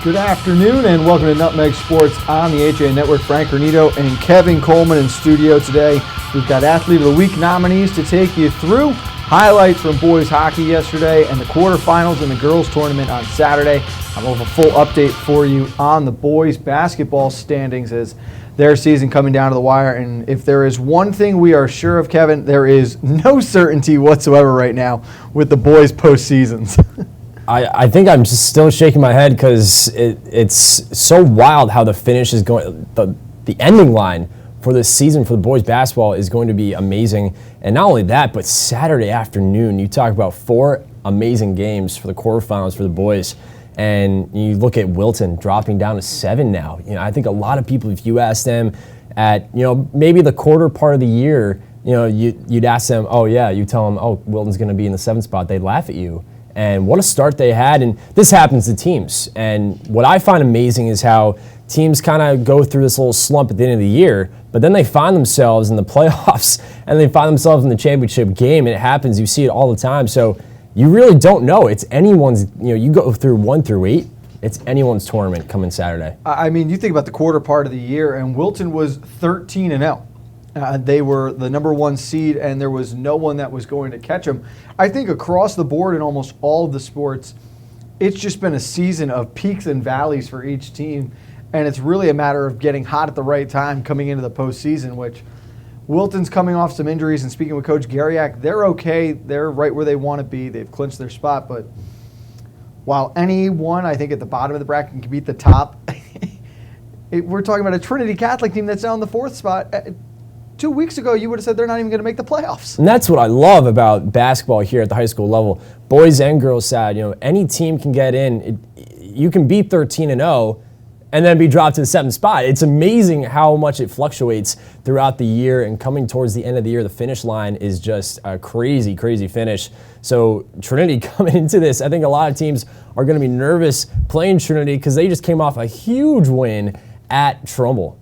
Good afternoon and welcome to Nutmeg Sports on the HA Network. Frank Granito and Kevin Coleman in studio today. We've got Athlete of the Week nominees to take you through highlights from boys hockey yesterday and the quarterfinals in the girls tournament on Saturday. I will have a full update for you on the boys basketball standings as their season coming down to the wire. And if there is one thing we are sure of, Kevin, there is no certainty whatsoever right now with the boys' postseasons. I think I'm just still shaking my head because it's so wild how the finish is going. The ending line for this season for the boys basketball is going to be amazing. And not only that, but Saturday afternoon, you talk about 4 amazing games for the quarterfinals for the boys. And you look at Wilton dropping down to 7 now. I think a lot of people, if you ask them at, maybe the quarter part of the year, you'd ask them, oh yeah, you tell them, oh, Wilton's going to be in the 7th spot. They'd laugh at you. And what a start they had. And this happens to teams. And what I find amazing is how teams kind of go through this little slump at the end of the year, but then they find themselves in the playoffs and they find themselves in the championship game. And it happens. You see it all the time. So you really don't know. It's anyone's, you go through 1 through 8. It's anyone's tournament coming Saturday. I mean, you think about the quarter part of the year, and Wilton was 13-0. They were the number 1 seed, and there was no one that was going to catch them. I think across the board in almost all of the sports, it's just been a season of peaks and valleys for each team, and it's really a matter of getting hot at the right time coming into the postseason, which Wilton's coming off some injuries, and speaking with Coach Garriak, they're okay. They're right where they want to be. They've clinched their spot, but while anyone, I think, at the bottom of the bracket can beat the top, we're talking about a Trinity Catholic team that's now in the 4th spot. 2 weeks ago, you would have said they're not even going to make the playoffs. And that's what I love about basketball here at the high school level. Boys and girls side, any team can get in. You can be 13-0 and then be dropped to the 7th spot. It's amazing how much it fluctuates throughout the year, and coming towards the end of the year, the finish line is just a crazy, crazy finish. So Trinity coming into this, I think a lot of teams are going to be nervous playing Trinity because they just came off a huge win at Trumbull.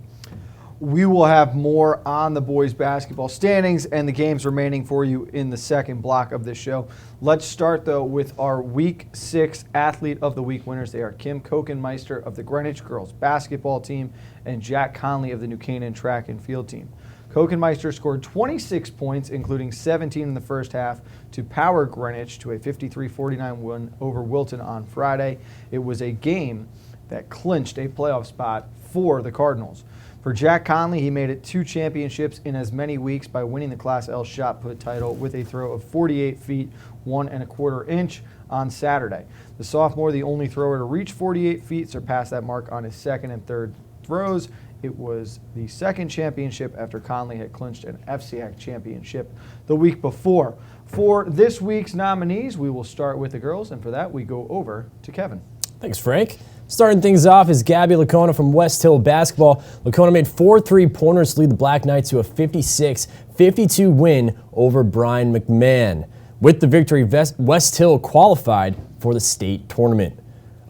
We will have more on the boys basketball standings and the games remaining for you in the second block of this show. Let's start, though, with our Week 6 Athlete of the Week winners. They are Kim Kokenmeister of the Greenwich girls basketball team and Jack Conley of the New Canaan track and field team. Kokenmeister scored 26 points, including 17 in the first half, to power Greenwich to a 53-49 win over Wilton on Friday. It was a game that clinched a playoff spot for the Cardinals. For Jack Conley, he made it 2 championships in as many weeks by winning the Class L shot put title with a throw of 48 feet, 1 1/4 inch on Saturday. The sophomore, the only thrower to reach 48 feet, surpassed that mark on his 2nd and 3rd throws. It was the 2nd championship after Conley had clinched an FCAC championship the week before. For this week's nominees, we will start with the girls, and for that, we go over to Kevin. Thanks, Frank. Starting things off is Gabby Lacona from West Hill Basketball. Lacona made 4 3-pointers to lead the Black Knights to a 56-52 win over Brian McMahon. With the victory, West Hill qualified for the state tournament.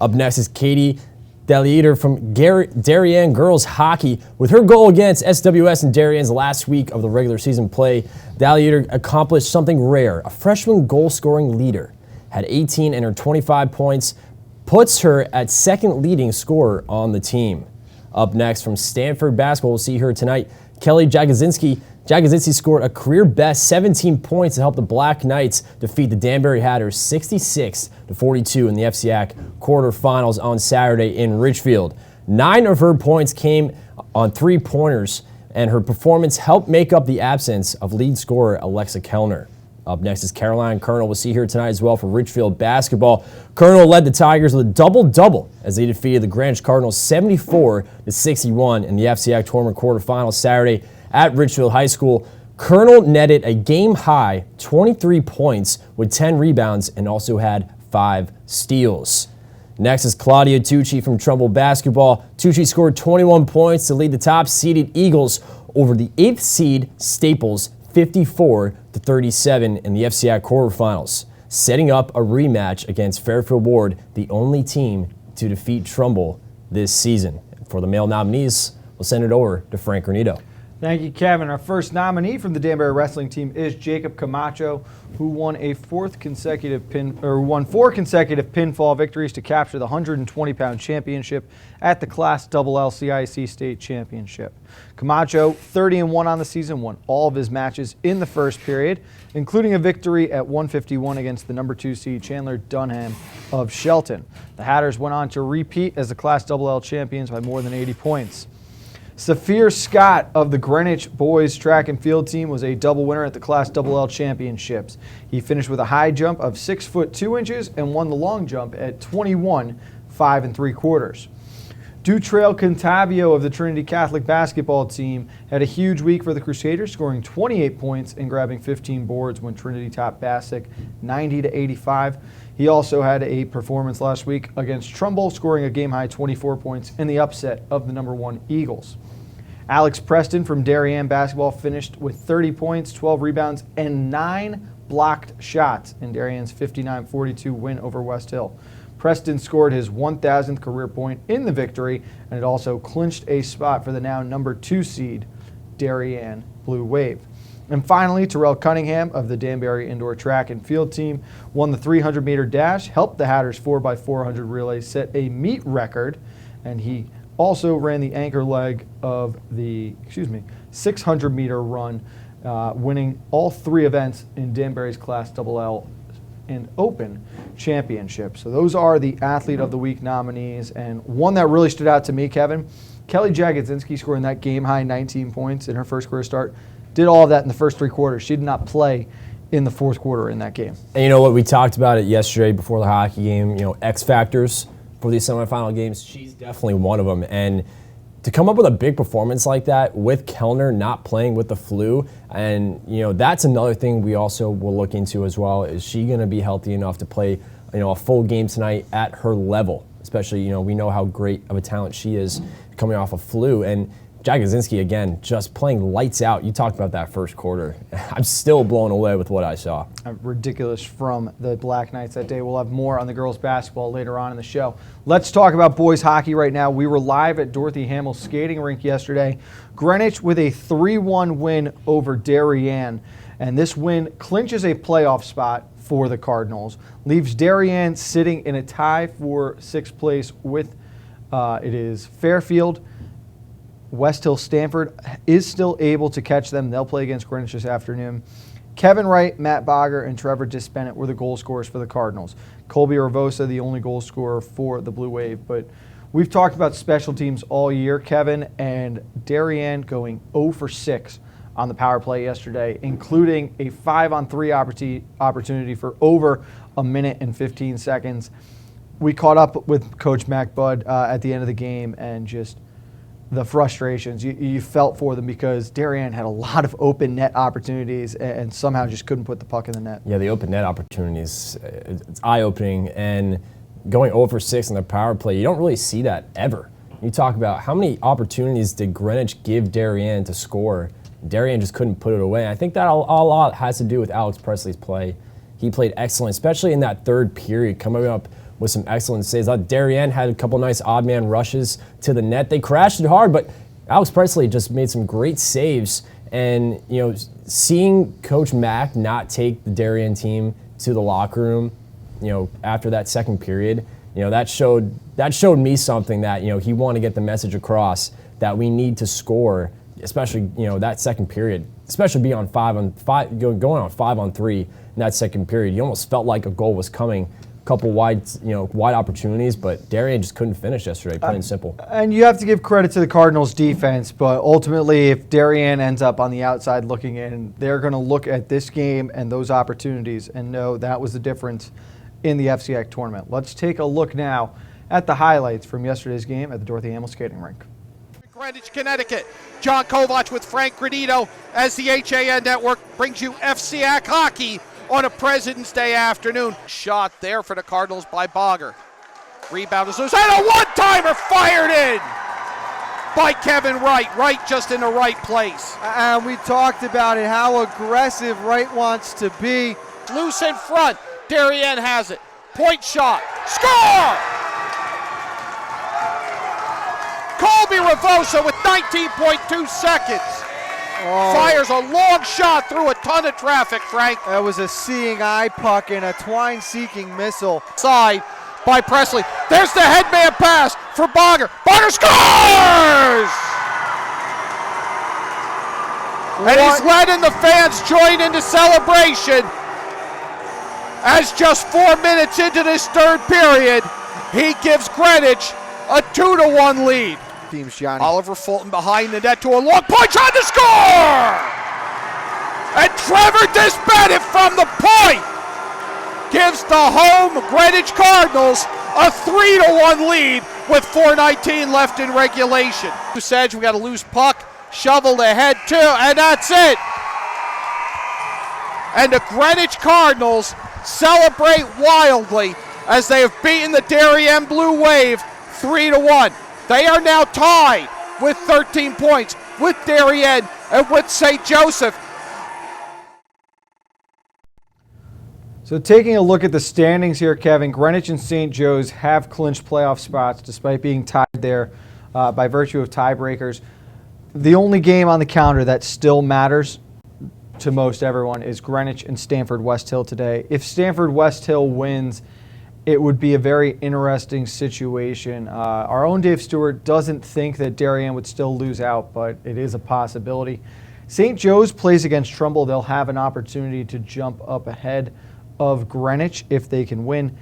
Up next is Katie Deleater from Darien Girls Hockey. With her goal against SWS in Darien's last week of the regular season play, Deleater accomplished something rare. A freshman goal-scoring leader had 18 in her 25 points, puts her at 2nd leading scorer on the team. Up next from Stanford Basketball, we'll see her tonight, Kelly Jagodzinski. Jagodzinski scored a career-best 17 points to help the Black Knights defeat the Danbury Hatters 66-42 in the FCAC quarterfinals on Saturday in Ridgefield. 9 of her points came on 3-pointers, and her performance helped make up the absence of lead scorer Alexa Kellner. Up next is Caroline Colonel. We'll see her tonight as well for Ridgefield Basketball. Colonel led the Tigers with a double-double as they defeated the Greenwich Cardinals 74-61 in the FCAC tournament quarterfinals Saturday at Ridgefield High School. Colonel netted a game-high 23 points with 10 rebounds and also had 5 steals. Next is Claudia Tucci from Trumbull Basketball. Tucci scored 21 points to lead the top-seeded Eagles over the 8th seed Staples 54-37 in the FCAC quarterfinals, setting up a rematch against Fairfield Ward, the only team to defeat Trumbull this season. For the male nominees, we'll send it over to Frank Granito. Thank you, Kevin. Our first nominee from the Danbury wrestling team is Jacob Camacho, who won four consecutive pinfall victories to capture the 120-pound championship at the Class XL CIC State Championship. Camacho, 30-1 on the season, won all of his matches in the first period, including a victory at 151 against the number 2 seed Chandler Dunham of Shelton. The Hatters went on to repeat as the Class XL champions by more than 80 points. Saphir Scott of the Greenwich boys track and field team was a double winner at the Class XL championships. He finished with a high jump of 6 foot 2 inches and won the long jump at 21 5 3/4. Dutrail Contavio of the Trinity Catholic basketball team had a huge week for the Crusaders, scoring 28 points and grabbing 15 boards when Trinity topped Bassick 90-85. He also had a performance last week against Trumbull, scoring a game-high 24 points in the upset of the number 1 Eagles. Alex Preston from Darien basketball finished with 30 points, 12 rebounds, and 9 blocked shots in Darien's 59-42 win over West Hill. Preston scored his 1,000th career point in the victory, and it also clinched a spot for the now number 2 seed Darien Blue Wave. And finally, Terrell Cunningham of the Danbury indoor track and field team won the 300-meter dash, helped the Hatters 4x400 relay set a meet record, and he also ran the anchor leg of the 600-meter run, winning all 3 events in Danbury's Class XL and Open Championship. So those are the Athlete of the Week nominees, and one that really stood out to me, Kevin, Kelly Jagodzinski scoring that game-high 19 points in her first career start. Did all of that in the first 3 quarters. She did not play in the fourth quarter in that game. And you know what? We talked about it yesterday before the hockey game. You know, X factors for these semifinal games. She's definitely one of them. And to come up with a big performance like that with Kellner not playing with the flu, and you know that's another thing we also will look into as well. Is she going to be healthy enough to play a full game tonight at her level? Especially we know how great of a talent she is coming off a flu. And Jagodzinski, again, just playing lights out. You talked about that first quarter. I'm still blown away with what I saw. Ridiculous from the Black Knights that day. We'll have more on the girls' basketball later on in the show. Let's talk about boys' hockey right now. We were live at Dorothy Hamill skating rink yesterday. Greenwich with a 3-1 win over Darien. And this win clinches a playoff spot for the Cardinals. Leaves Darien sitting in a tie for 6th place with it is Fairfield. West Hill Stanford is still able to catch them. They'll play against Greenwich this afternoon. Kevin Wright, Matt Bogger, and Trevor Disbennett were the goal scorers for the Cardinals. Colby Ravosa, the only goal scorer for the Blue Wave. But we've talked about special teams all year, Kevin, and Darien going 0 for 6 on the power play yesterday, including a 5-on-3 opportunity for over a minute and 15 seconds. We caught up with Coach Mac Budd at the end of the game, and just the frustrations you felt for them, because Darien had a lot of open net opportunities and somehow just couldn't put the puck in the net. Yeah, the open net opportunities, it's eye-opening. And going 0 for 6 on the power play, you don't really see that ever. You talk about how many opportunities did Greenwich give Darien to score. Darien just couldn't put it away. I think that a lot has to do with Alex Presley's play. He played excellent, especially in that third period, coming up with some excellent saves. Darien had a couple nice odd man rushes to the net. They crashed it hard, but Alex Presley just made some great saves. And seeing Coach Mack not take the Darien team to the locker room, after that second period, that showed me something that he wanted to get the message across that we need to score, especially that second period, especially be on 5-on-5, going on 5-on-3 in that second period. You almost felt like a goal was coming. Couple wide opportunities, but Darien just couldn't finish yesterday, plain and simple. And you have to give credit to the Cardinals' defense, but ultimately, if Darien ends up on the outside looking in, they're going to look at this game and those opportunities and know that was the difference in the FCX tournament. Let's take a look now at the highlights from yesterday's game at the Dorothy Hamill skating rink. Greenwich, Connecticut. John Kovac with Frank Granito as the HAN Network brings you FCX hockey on a President's Day afternoon. Shot there for the Cardinals by Bogger. Rebound is loose, and a one-timer fired in by Kevin Wright. Wright just in the right place. And we talked about it, how aggressive Wright wants to be. Loose in front. Darien has it. Point shot. Score! Colby Ravosa with 19.2 seconds Fires a long shot through a ton of traffic, Frank. That was a seeing eye puck and a twine-seeking missile. Side by Presley. There's the headman pass for Bogger. Bogger scores! And he's letting the fans join into celebration. As just 4 minutes into this third period, he gives Greenwich a 2-1 lead. Teams, Johnny. Oliver Fulton behind the net to a long point, trying to score! And Trevor Disbennett from the point gives the home Greenwich Cardinals a 3-1 lead with 4:19 left in regulation. Sedge, we got a loose puck, shoveled ahead too, and that's it. And the Greenwich Cardinals celebrate wildly as they have beaten the Darien Blue Wave 3-1. They are now tied with 13 points with Darien and with St. Joseph. So taking a look at the standings here, Kevin, Greenwich and St. Joe's have clinched playoff spots despite being tied there by virtue of tiebreakers. The only game on the calendar that still matters to most everyone is Greenwich and Stanford West Hill today. If Stanford West Hill wins, it would be a very interesting situation. Our own Dave Stewart doesn't think that Darien would still lose out, but it is a possibility. St. Joe's plays against Trumbull. They'll have an opportunity to jump up ahead of Greenwich if they can win.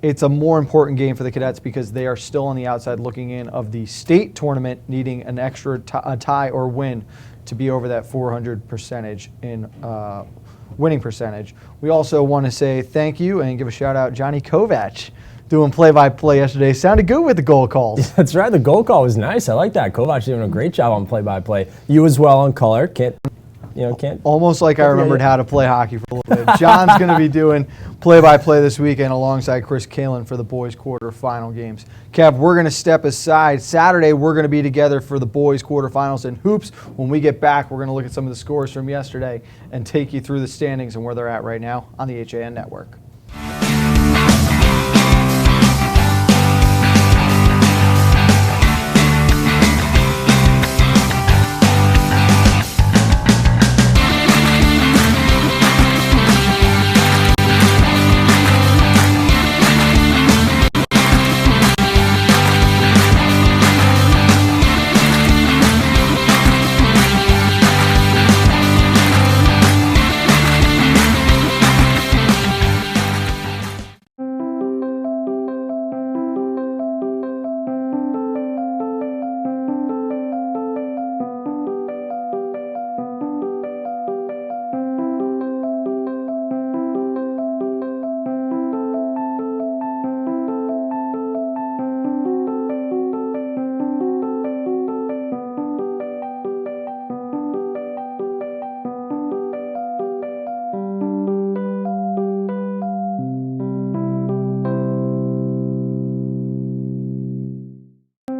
It's a more important game for the Cadets because they are still on the outside looking in of the state tournament, needing an extra tie or win to be over that 400 percentage in winning percentage. We also want to say thank you and give a shout out Johnny Kovac doing play-by-play yesterday. Sounded good with the goal calls. That's right. The goal call was nice. I like that. Kovac doing a great job on play-by-play. You as well on color. Can't. Almost like I remembered how to play hockey for a little bit. John's going to be doing play-by-play this weekend alongside Chris Kalin for the boys' quarterfinal games. Kev, we're going to step aside. Saturday, we're going to be together for the boys' quarterfinals and hoops. When we get back, we're going to look at some of the scores from yesterday and take you through the standings and where they're at right now on the HAN Network.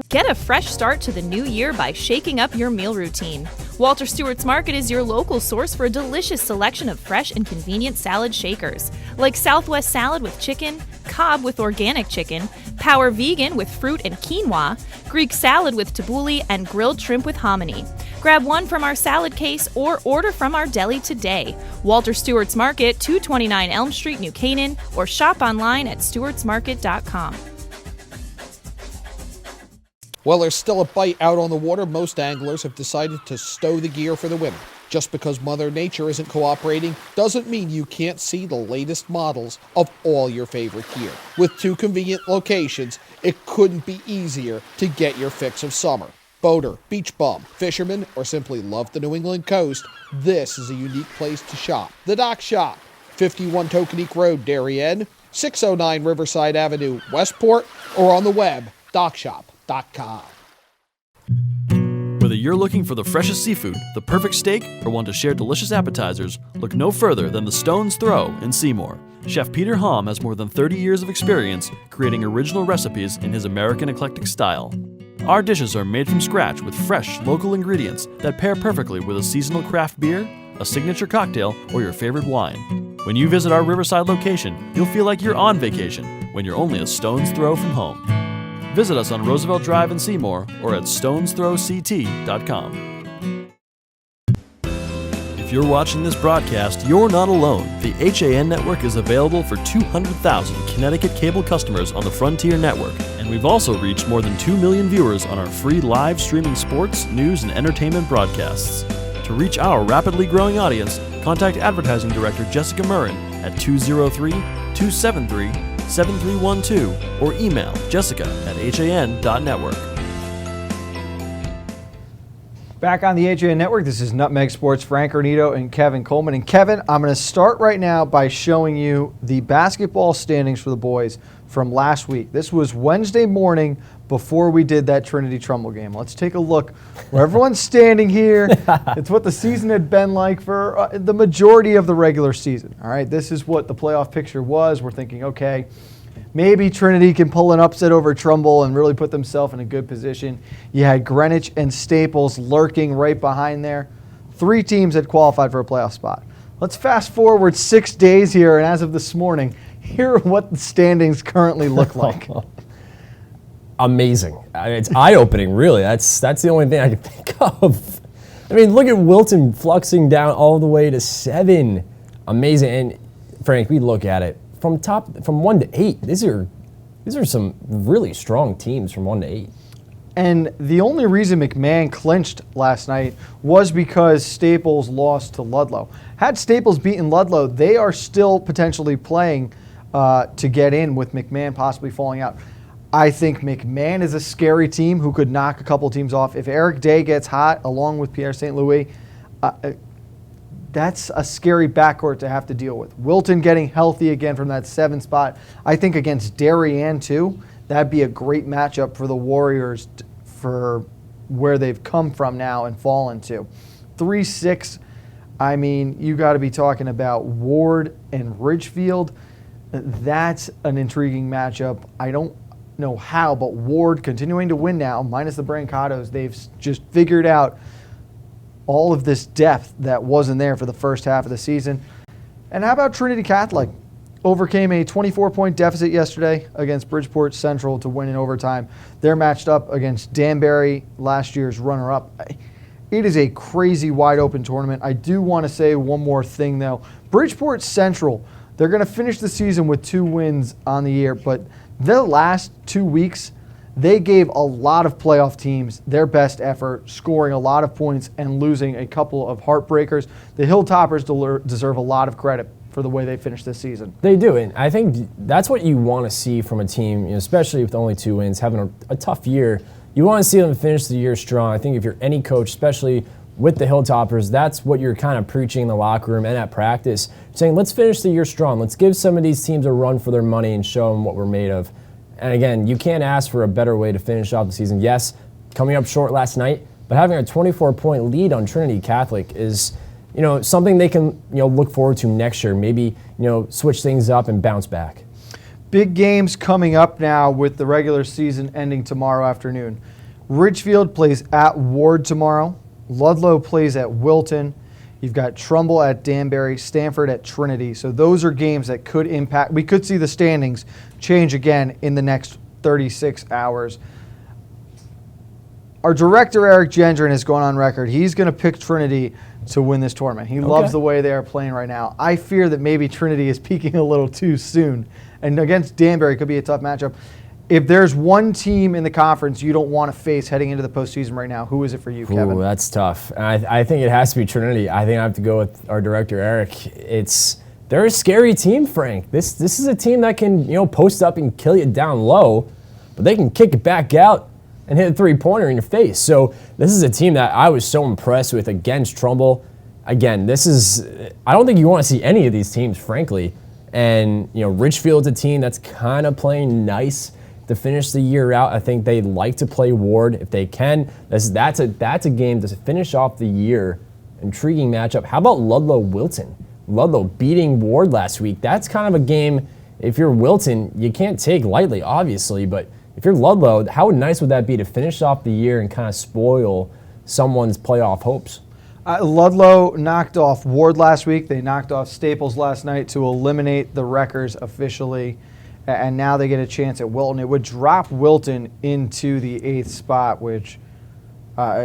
Get a fresh start to the new year by shaking up your meal routine. Walter Stewart's Market is your local source for a delicious selection of fresh and convenient salad shakers, like Southwest salad with chicken, Cobb with organic chicken, Power Vegan with fruit and quinoa, Greek salad with tabbouleh, and grilled shrimp with hominy. Grab one from our salad case or order from our deli today. Walter Stewart's Market, 229 Elm Street, New Canaan, or shop online at stewartsmarket.com. Well, there's still a bite out on the water. Most anglers have decided to stow the gear for the winter. Just because Mother Nature isn't cooperating doesn't mean you can't see the latest models of all your favorite gear. With 2 convenient locations, it couldn't be easier to get your fix of summer. Boater, beach bum, fisherman, or simply love the New England coast, this is a unique place to shop. The Dock Shop, 51 Tokenique Road, Darien, 609 Riverside Avenue, Westport, or on the web, dockshop.com. Whether you're looking for the freshest seafood, the perfect steak, or want to share delicious appetizers, look no further than the Stone's Throw in Seymour. Chef Peter Hom has more than 30 years of experience creating original recipes in his American eclectic style. Our dishes are made from scratch with fresh, local ingredients that pair perfectly with a seasonal craft beer, a signature cocktail, or your favorite wine. When you visit our Riverside location, you'll feel like you're on vacation when you're only a stone's throw from home. Visit us on Roosevelt Drive in Seymour or at stonesthrowct.com. If you're watching this broadcast, you're not alone. The HAN network is available for 200,000 Connecticut cable customers on the Frontier network, and we've also reached more than 2 million viewers on our free live streaming sports, news, and entertainment broadcasts. To reach our rapidly growing audience, contact Advertising Director Jessica Murrin at 203-273-7312 or email jessica@han.network. Back on the HAN Network, this is Nutmeg Sports, Frank Granito and Kevin Coleman. And Kevin, I'm going to start right now by showing you the basketball standings for the boys from last week. This was Wednesday morning before we did that Trinity Trumbull game. Let's take a look where everyone's standing here. It's what the season had been like for the majority of the regular season. All right, this is what the playoff picture was. We're thinking, okay, maybe Trinity can pull an upset over Trumbull and really put themselves in a good position. You had Greenwich and Staples lurking right behind there. 3 teams had qualified for a playoff spot. Let's fast forward 6 days here, and as of this morning, here are what the standings currently look like. Amazing. It's eye-opening, really. That's the only thing I can think of. I mean, look at Wilton fluxing down all the way to 7. Amazing. And Frank, we look at it from 1 to 8. These are some really strong teams from 1 to 8. And the only reason McMahon clinched last night was because Staples lost to Ludlow. Had Staples beaten Ludlow, they are still potentially playing to get in, with McMahon possibly falling out. I think McMahon is a scary team who could knock a couple teams off. If Eric Day gets hot along with Pierre St. Louis, that's a scary backcourt to have to deal with. Wilton getting healthy again from that 7 spot. I think against Darien too, that'd be a great matchup for the Warriors for where they've come from now and fallen to. 3-6, I mean, you got to be talking about Ward and Ridgefield. That's an intriguing matchup. I don't know how, but Ward continuing to win now, minus the Brancatos. They've just figured out all of this depth that wasn't there for the first half of the season. And how about Trinity Catholic? Overcame a 24-point deficit yesterday against Bridgeport Central to win in overtime. They're matched up against Danbury, last year's runner-up. It is a crazy wide-open tournament. I do want to say one more thing, though. Bridgeport Central, they're going to finish the season with 2 wins on the year, but the last 2 weeks, they gave a lot of playoff teams their best effort, scoring a lot of points and losing a couple of heartbreakers. The Hilltoppers deserve a lot of credit for the way they finished this season. They do, and I think that's what you want to see from a team, especially with only 2 wins, having a tough year. You want to see them finish the year strong. I think if you're any coach, especially with the Hilltoppers, that's what you're kind of preaching in the locker room and at practice, saying let's finish the year strong. Let's give some of these teams a run for their money and show them what we're made of. And again, you can't ask for a better way to finish off the season. Yes, coming up short last night, but having a 24-point lead on Trinity Catholic is, something they can, look forward to next year. Maybe, switch things up and bounce back. Big games coming up now with the regular season ending tomorrow afternoon. Ridgefield plays at Ward tomorrow. Ludlow plays at Wilton. You've got Trumbull at Danbury, Stanford at Trinity. So those are games that could impact. We could see the standings change again in the next 36 hours. Our director, Eric Gendron, has gone on record. He's going to pick Trinity to win this tournament. He loves the way they are playing right now. I fear that maybe Trinity is peaking a little too soon. And against Danbury, it could be a tough matchup. If there's one team in the conference you don't want to face heading into the postseason right now, who is it for you, Kevin? Ooh, that's tough. I think it has to be Trinity. I think I have to go with our director, Eric. They're a scary team, Frank. This is a team that can post up and kill you down low, but they can kick it back out and hit a 3-pointer in your face. So this is a team that I was so impressed with against Trumbull. Again, I don't think you want to see any of these teams, frankly. And Ridgefield's a team that's kind of playing nice to finish the year out. I think they like to play Ward if they can. That's a game to finish off the year. Intriguing matchup. How about Ludlow-Wilton? Ludlow beating Ward last week. That's kind of a game, if you're Wilton, you can't take lightly, obviously, but if you're Ludlow, how nice would that be to finish off the year and kind of spoil someone's playoff hopes? Ludlow knocked off Ward last week. They knocked off Staples last night to eliminate the Wreckers officially. And now they get a chance at Wilton. It would drop Wilton into the 8th spot, which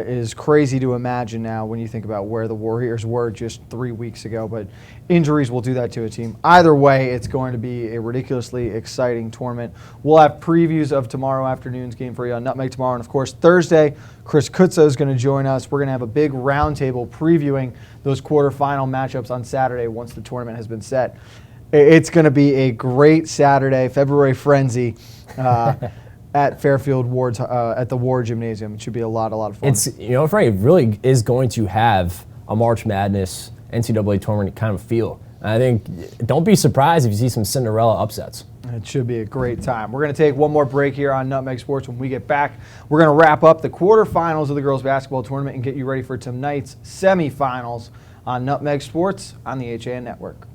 is crazy to imagine now when you think about where the Warriors were just 3 weeks ago. But injuries will do that to a team. Either way, it's going to be a ridiculously exciting tournament. We'll have previews of tomorrow afternoon's game for you on Nutmeg tomorrow. And, of course, Thursday, Chris Kutza is going to join us. We're going to have a big roundtable previewing those quarterfinal matchups on Saturday once the tournament has been set. It's going to be a great Saturday, February frenzy. At Fairfield Ward's at the Ward Gymnasium. It should be a lot of fun. It's, Frank, it really is going to have a March Madness NCAA tournament kind of feel. I think don't be surprised if you see some Cinderella upsets. It should be a great time. We're going to take one more break here on Nutmeg Sports. When we get back, we're going to wrap up the quarterfinals of the girls basketball tournament and get you ready for tonight's semifinals on Nutmeg Sports on the HAN Network.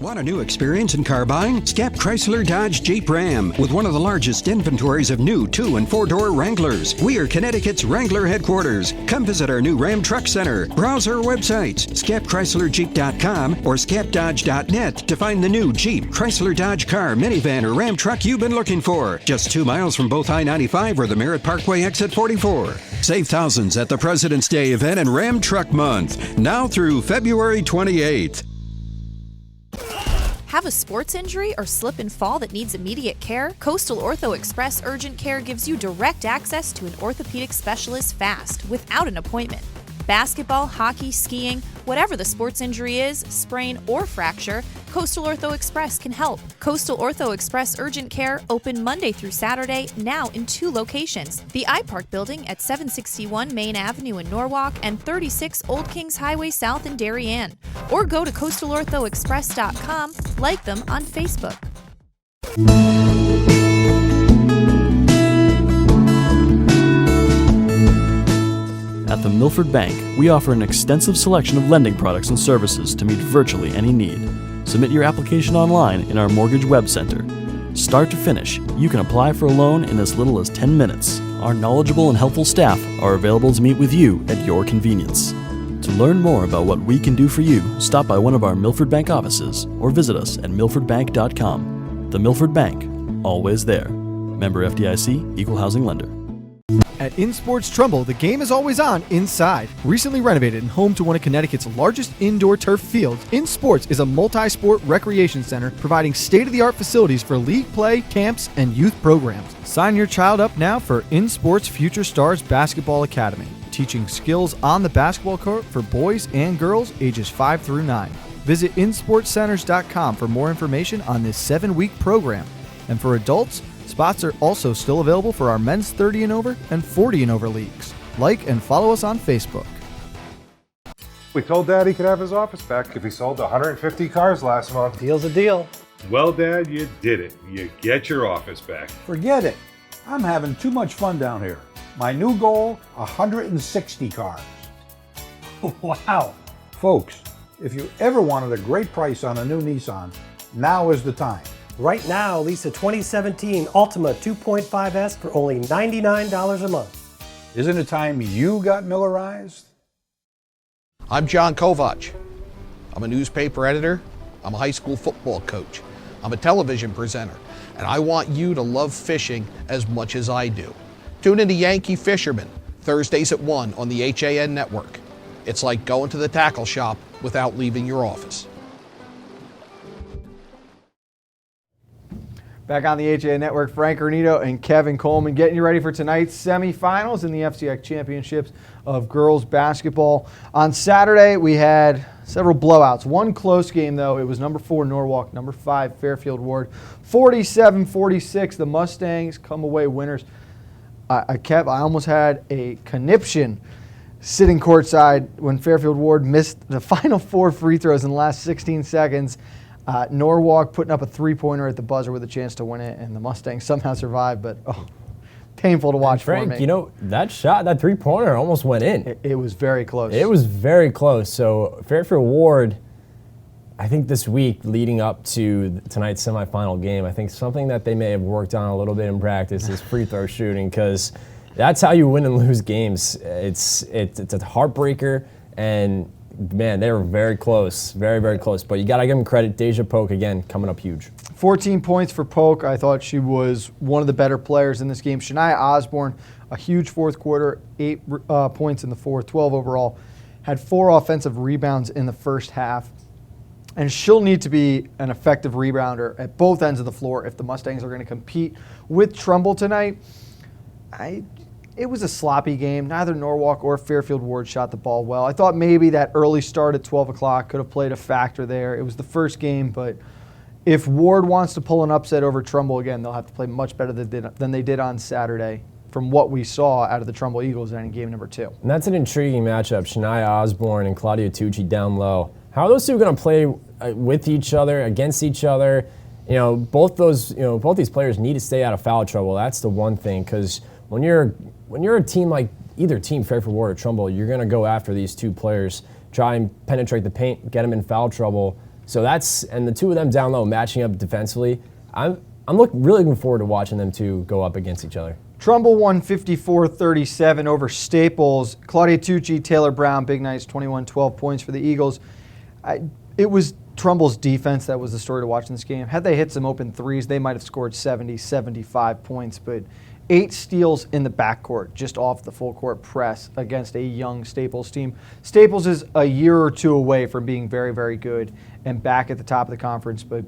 Want a new experience in car buying? Scap Chrysler Dodge Jeep Ram with one of the largest inventories of new 2- and 4-door Wranglers. We are Connecticut's Wrangler headquarters. Come visit our new Ram Truck Center. Browse our websites, scapchryslerjeep.com or scapdodge.net to find the new Jeep, Chrysler Dodge car, minivan, or Ram truck you've been looking for. Just 2 miles from both I-95 or the Merritt Parkway exit 44. Save thousands at the President's Day event and Ram Truck Month, now through February 28th. Have a sports injury or slip and fall that needs immediate care? Coastal Ortho Express Urgent Care gives you direct access to an orthopedic specialist fast, without an appointment. Basketball, hockey, skiing, whatever the sports injury is, sprain or fracture, Coastal Ortho Express can help. Coastal Ortho Express Urgent Care, open Monday through Saturday, now in 2 locations. The iPark Building at 761 Main Avenue in Norwalk and 36 Old Kings Highway South in Darien. Or go to coastalorthoexpress.com, like them on Facebook. At the Milford Bank, we offer an extensive selection of lending products and services to meet virtually any need. Submit your application online in our Mortgage Web Center. Start to finish, you can apply for a loan in as little as 10 minutes. Our knowledgeable and helpful staff are available to meet with you at your convenience. To learn more about what we can do for you, stop by one of our Milford Bank offices or visit us at milfordbank.com. The Milford Bank, always there. Member FDIC, Equal Housing Lender. At InSports Trumbull, the game is always on inside. Recently renovated and home to one of Connecticut's largest indoor turf fields, InSports is a multi-sport recreation center providing state-of-the-art facilities for league play, camps, and youth programs. Sign your child up now for InSports Future Stars Basketball Academy, teaching skills on the basketball court for boys and girls ages 5 through 9. Visit InSportsCenters.com for more information on this 7-week program. And for adults, spots are also still available for our men's 30 and over and 40 and over leagues. Like and follow us on Facebook. We told Dad he could have his office back if he sold 150 cars last month. Deal's a deal. Well, Dad, you did it. You get your office back. Forget it. I'm having too much fun down here. My new goal, 160 cars. Wow. Folks, if you ever wanted a great price on a new Nissan, now is the time. Right now, lease a 2017 Altima 2.5S for only $99 a month. Isn't it time you got Millerized? I'm John Kovach. I'm a newspaper editor. I'm a high school football coach. I'm a television presenter. And I want you to love fishing as much as I do. Tune in to Yankee Fisherman, Thursdays at 1 on the HAN Network. It's like going to the tackle shop without leaving your office. Back on the HAN Network, Frank Granito and Kevin Coleman getting you ready for tonight's semifinals in the FCX Championships of girls basketball. On Saturday, we had several blowouts. One close game, though. It was number 4 Norwalk, number 5 Fairfield Ward. 47-46, the Mustangs come away winners. I almost had a conniption sitting courtside when Fairfield Ward missed the final 4 free throws in the last 16 seconds. Norwalk putting up a 3-pointer at the buzzer with a chance to win it, and the Mustangs somehow survived, but painful to watch for me. Frank, that shot, that 3-pointer almost went in. It was very close. It was very close. So Fairfield Ward, I think this week leading up to tonight's semifinal game, I think something that they may have worked on a little bit in practice is free throw shooting, because that's how you win and lose games. It's a heartbreaker, and man, they were very close, very, very close. But you got to give them credit. Deja Polk, again, coming up huge. 14 points for Polk. I thought she was one of the better players in this game. Shania Osborne, a huge fourth quarter, 8 points in the fourth, 12 overall, had 4 offensive rebounds in the first half. And she'll need to be an effective rebounder at both ends of the floor if the Mustangs are going to compete with Trumbull tonight. It was a sloppy game. Neither Norwalk or Fairfield Ward shot the ball well. I thought maybe that early start at 12 o'clock could have played a factor there. It was the first game, but if Ward wants to pull an upset over Trumbull again, they'll have to play much better than they did on Saturday from what we saw out of the Trumbull Eagles in game number 2. And that's an intriguing matchup. Shania Osborne and Claudia Tucci down low. How are those two going to play with each other, against each other? Both these players need to stay out of foul trouble. That's the one thing, because when you're a team like either team, Fairfield Ward or Trumbull, you're going to go after these two players, try and penetrate the paint, get them in foul trouble. So and the two of them down low matching up defensively. I'm really looking forward to watching them two go up against each other. Trumbull won 54-37 over Staples. Claudia Tucci, Taylor Brown, big nights, 21-12 points for the Eagles. It was Trumbull's defense that was the story to watch in this game. Had they hit some open threes, they might have scored 70, 75 points, but 8 steals in the backcourt just off the full court press against a young Staples team. Staples is a year or two away from being very, very good and back at the top of the conference, but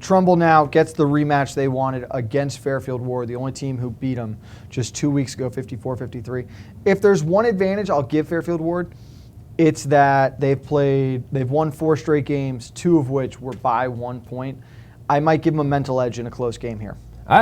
Trumbull now gets the rematch they wanted against Fairfield Ward, the only team who beat them just 2 weeks ago, 54-53. If there's one advantage I'll give Fairfield Ward, it's that they've won 4 straight games, 2 of which were by 1 point. I might give them a mental edge in a close game here.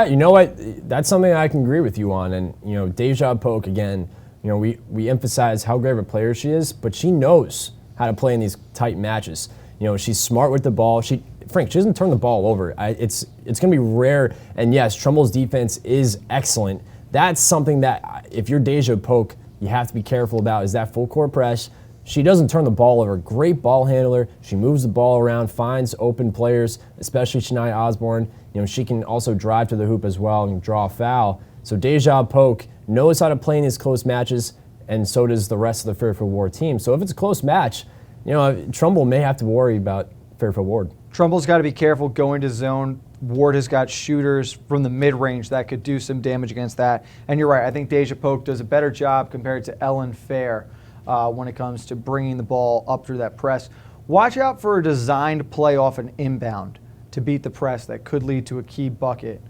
You know what? That's something I can agree with you on. And, Deja Polk, again, we emphasize how great of a player she is, but she knows how to play in these tight matches. She's smart with the ball. She doesn't turn the ball over. It's going to be rare. And yes, Trumbull's defense is excellent. That's something that if you're Deja Polk, you have to be careful about, is that full court press. She doesn't turn the ball over. Great ball handler. She moves the ball around, finds open players, especially Shania Osborne. She can also drive to the hoop as well and draw a foul. So Deja Polk knows how to play in these close matches, and so does the rest of the Fairfield Ward team. So if it's a close match, Trumbull may have to worry about Fairfield Ward. Trumbull's got to be careful going to zone. Ward has got shooters from the mid-range that could do some damage against that. And you're right, I think Deja Polk does a better job compared to Ellen Fair when it comes to bringing the ball up through that press. Watch out for a designed play off an inbound to beat the press that could lead to a key bucket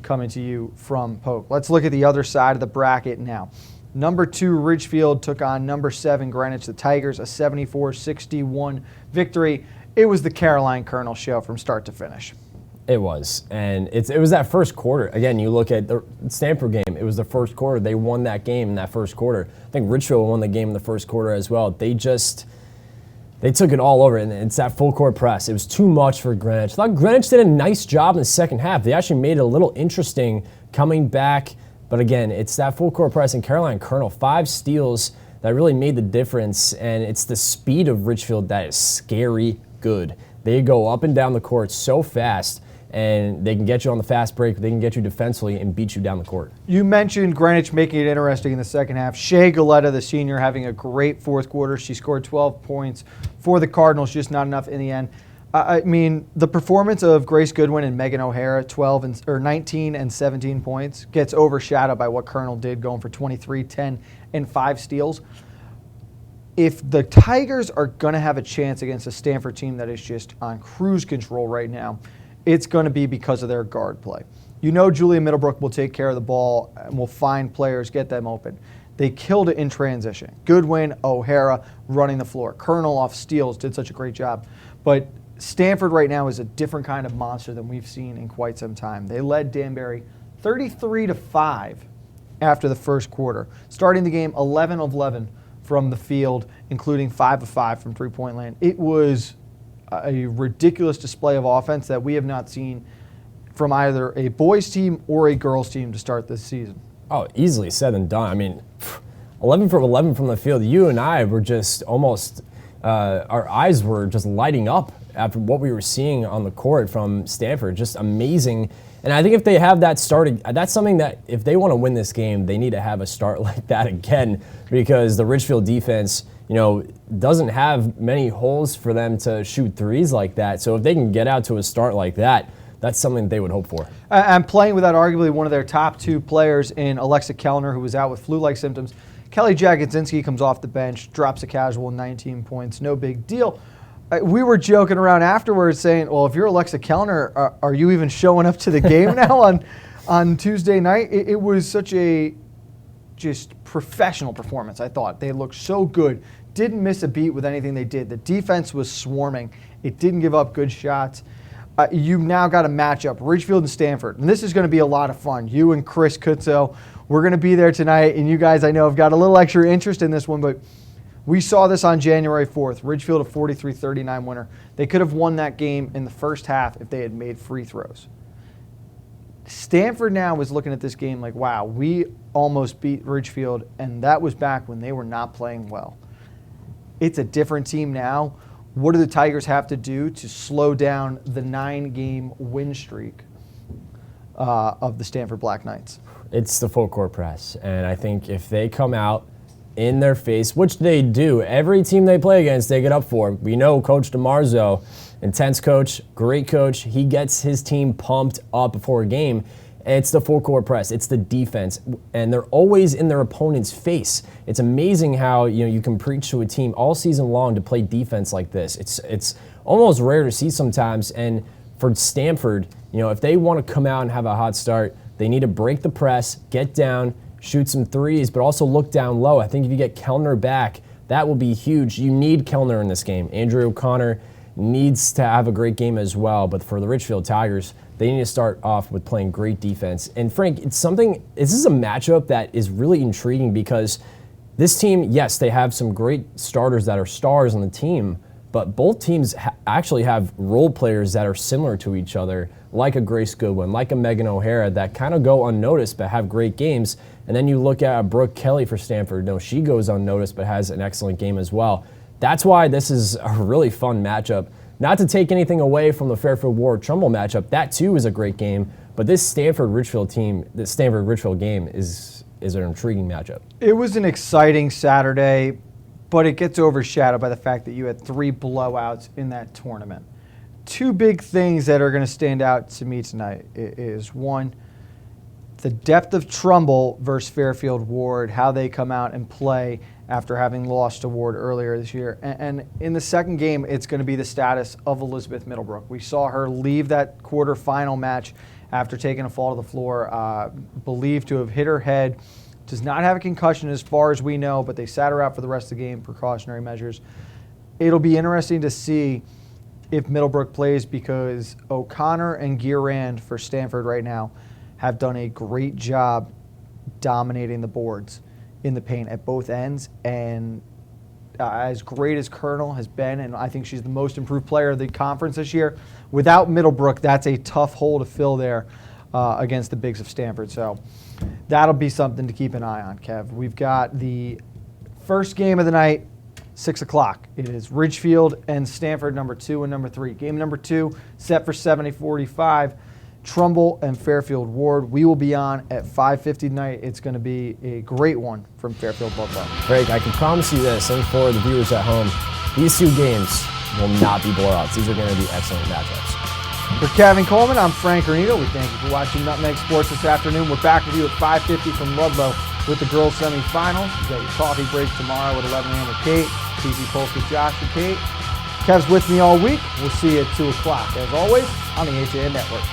coming to you from Polk. Let's look at the other side of the bracket now. Number 2, Ridgefield took on number 7, Greenwich, the Tigers, a 74-61 victory. It was the Caroline Colonel show from start to finish. It was, and it was that first quarter. Again, you look at the Stanford game, it was the first quarter. They won that game in that first quarter. I think Ridgefield won the game in the first quarter as well. They took it all over, and it's that full court press. It was too much for Greenwich. I thought Greenwich did a nice job in the second half. They actually made it a little interesting coming back, but again, it's that full court press, and Caroline Colonel, 5 steals that really made the difference, and it's the speed of Ridgefield that is scary good. They go up and down the court so fast, and they can get you on the fast break, they can get you defensively and beat you down the court. You mentioned Greenwich making it interesting in the second half. Shea Galetta, the senior, having a great fourth quarter. She scored 12 points for the Cardinals, just not enough in the end. The performance of Grace Goodwin and Megan O'Hara, 19 and 17 points, gets overshadowed by what Colonel did, going for 23, 10, and 5 steals. If the Tigers are going to have a chance against a Stanford team that is just on cruise control right now, it's going to be because of their guard play. Julia Middlebrook will take care of the ball and will find players, get them open. They killed it in transition. Goodwin, O'Hara running the floor. Colonel off steals did such a great job. But Stanford right now is a different kind of monster than we've seen in quite some time. They led Danbury 33-5 after the first quarter, starting the game 11 of 11 from the field, including 5 of 5 from three-point land. It was a ridiculous display of offense that we have not seen from either a boys team or a girls team to start this season. Oh, easily said and done. 11 for 11 from the field. You and I were just almost, our eyes were just lighting up after what we were seeing on the court from Stanford. Just amazing. And I think if they have that starting, that's something that if they want to win this game, they need to have a start like that again, because the Ridgefield defense, doesn't have many holes for them to shoot threes like that. So if they can get out to a start like that, that's something that they would hope for. And playing without arguably one of their top 2 players in Alexa Kellner, who was out with flu-like symptoms. Kelly Jagodzinski comes off the bench, drops a casual 19 points. No big deal. We were joking around afterwards saying, well, if you're Alexa Kellner, are you even showing up to the game now on Tuesday night? It was such a just professional performance, I thought. They looked so good. Didn't miss a beat with anything they did. The defense was swarming. It didn't give up good shots. You've now got a matchup, Ridgefield and Stanford. And this is going to be a lot of fun. You and Chris Kutzo, we're going to be there tonight. And you guys, I know, have got a little extra interest in this one, but we saw this on January 4th. Ridgefield a 43-39 winner. They could have won that game in the first half if they had made free throws. Stanford now is looking at this game like, wow, we almost beat Ridgefield, and that was back when they were not playing well. It's a different team now. What do the Tigers have to do to slow down the 9-game win streak of the Stanford Black Knights? It's the full court press, and I think if they come out in their face, which they do, every team they play against, they get up for. We know Coach DeMarzo, intense coach, great coach. He gets his team pumped up before a game. It's the full court press. It's the defense, and they're always in their opponent's face. It's amazing how you can preach to a team all season long to play defense like this. It's almost rare to see sometimes. And for Stanford, if they want to come out and have a hot start, they need to break the press, get down, shoot some threes, but also look down low. I think if you get Kellner back, that will be huge. You need Kellner in this game. Andrew O'Connor needs to have a great game as well, but for the Ridgefield Tigers, they need to start off with playing great defense. And Frank, this is a matchup that is really intriguing because this team, yes, they have some great starters that are stars on the team, but both teams actually have role players that are similar to each other, like a Grace Goodwin, like a Megan O'Hara, that kind of go unnoticed but have great games. And then you look at Brooke Kelly for Stanford. No, she goes unnoticed but has an excellent game as well. That's why this is a really fun matchup. Not to take anything away from the Fairfield Warwick-Trumbull matchup, that too is a great game. But this Stanford-Ridgefield game is an intriguing matchup. It was an exciting Saturday, but it gets overshadowed by the fact that you had 3 blowouts in that tournament. 2 big things that are going to stand out to me tonight is, one, the depth of Trumbull versus Fairfield Ward, how they come out and play after having lost to Ward earlier this year. And in the second game, it's going to be the status of Elizabeth Middlebrook. We saw her leave that quarterfinal match after taking a fall to the floor, believed to have hit her head. Does not have a concussion as far as we know, but they sat her out for the rest of the game, precautionary measures. It'll be interesting to see if Middlebrook plays because O'Connor and Gearand for Stanford right now have done a great job dominating the boards in the paint at both ends. And as great as Colonel has been, and I think she's the most improved player of the conference this year, without Middlebrook, that's a tough hole to fill there against the bigs of Stanford. So that'll be something to keep an eye on, Kev. We've got the first game of the night, 6 o'clock. It is Ridgefield and Stanford, number 2 and number 3. Game number 2 set for 70-45. Trumbull and Fairfield Ward. We will be on at 5:50 tonight. It's going to be a great one from Fairfield Ludlow. Frank, I can promise you this, and for the viewers at home, these 2 games will not be blowouts. These are going to be excellent matchups. For Kevin Coleman, I'm Frank Granito. We thank you for watching Nutmeg Sports this afternoon. We're back with you at 5:50 from Ludlow with the girls' semifinals. You got your coffee break tomorrow at 11 a.m. with Kate. TV Pulse with Josh and Kate. Kev's with me all week. We'll see you at 2 o'clock, as always, on the HAN Network.